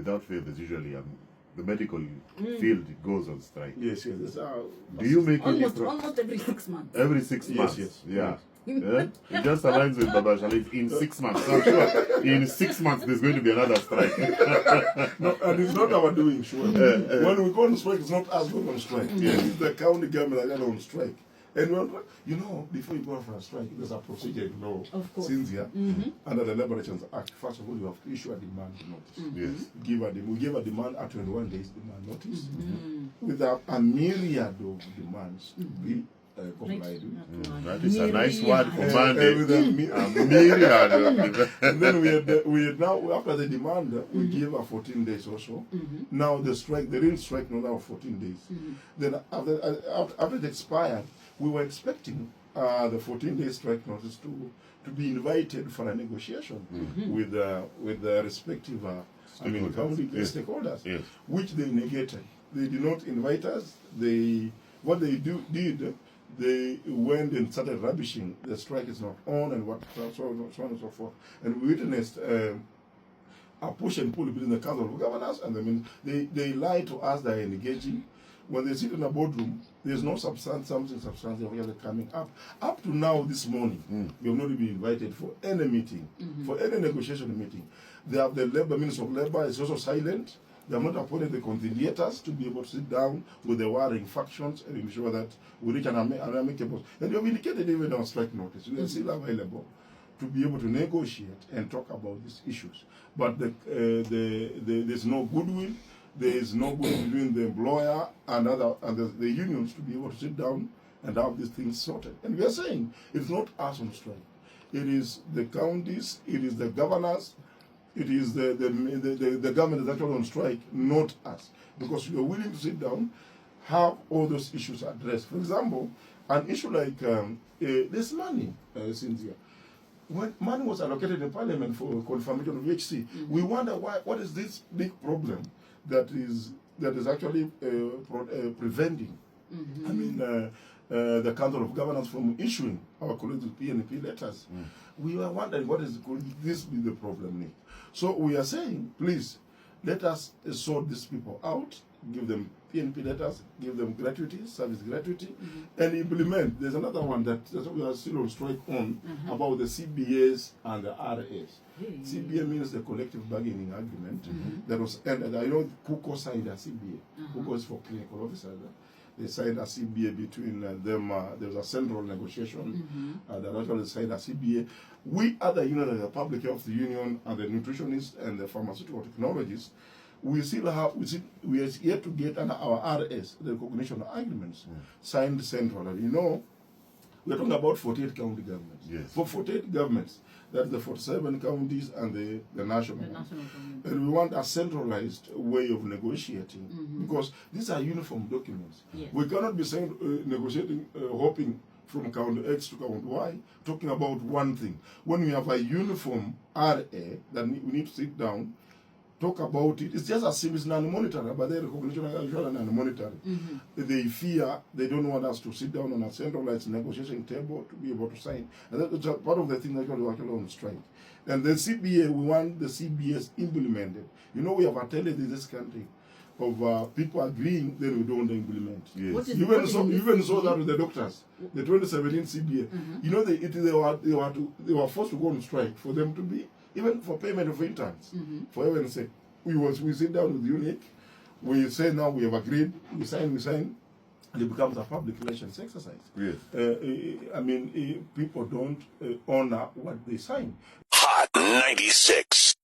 without fail, there's usually the medical field goes on strike. Yes, yes. Do you make almost every 6 months? Every 6 months? Yes, Yeah. Yeah? It just aligns with Baba Sharif in 6 months. So I'm sure in 6 months there's going to be another strike. No, and it's not our doing, sure. When we go on strike, it's not us going on strike. It's the county government that got on strike. And before you go for a strike, there's a procedure in law. Of course. Cynthia, under the Labor Relations Act, first of all, you have to issue a demand notice. Yes. We give a demand at 21 days demand notice with a myriad of demands to be complied with. That is a nice word for Monday. With a myriad. and then we had now, after the demand, we give a 14 days or so. Now the real strike, now 14 days. Then after it expired, we were expecting the 14-day strike notice to be invited for a negotiation with the respective county stakeholders, Yes. which they negated. They did not invite us. What they did, they went and started rubbishing the strike is not on and so on and so forth. And we witnessed a push and pull between the Council of Governors and they lie to us that are engaging. When they sit in a boardroom, there's no something substantial really coming up. Up to now, this morning, we have not been invited for any meeting, for any negotiation meeting. The Minister of Labor is also silent. They have not appointed the conciliators to be able to sit down with the warring factions and ensure that we reach an amicable. And we have indicated even our strike notice. We are still available to be able to negotiate and talk about these issues. But there's no goodwill. There is no goodwill between the employer and the unions to be able to sit down and have these things sorted. And we are saying it's not us on strike. It is the counties, it is the governors, it is the government that's actually on strike, not us. Because we are willing to sit down, have all those issues addressed. For example, an issue like this money, Cynthia. When money was allocated in Parliament for confirmation of UHC, we wonder what is this big problem that is actually preventing the Council of Governors from issuing our collective PNP letters. We were wondering could this be the problem, Nick? So we are saying, please, let us sort these people out, give them PNP letters, give them gratuity, service gratuity, and implement. There's another one that we are still on strike on about the CBAs and the RAs. CBA means the collective bargaining agreement that was ended. I know KUKO signed a CBA. KUKO is for clinical officers. They signed a CBA between them. There was a central negotiation that actually signed a CBA. We other unions, the Public Health Union and the nutritionists and the pharmaceutical technologists, we are yet to get our RS, the recognition agreements, signed central. And we're talking about 48 county governments. Yes. For 48 governments, that's the 47 counties and the national one. And we want a centralized way of negotiating because these are uniform documents. Yes. We cannot be negotiating, hopping from count X to count Y, talking about one thing. When we have a uniform RA, that we need to sit down, talk about it. It's just as simple as non-monetary, but they recognition as non-monetary. They fear, they don't want us to sit down on a centralized negotiation table to be able to sign. And that's part of the thing that we're actually on strike. And the CBA, we want the CBS implemented. We have attended in this country of people agreeing, then we don't implement. Yes. Even so that with the doctors, the 2017 CBA, they were forced to go on strike for them to be, even for payment of interns. For heaven's sake, we sit down with UNIC, we say now we have agreed, we sign, and it becomes a public relations exercise. Yes. People don't honor what they sign. Hot 96.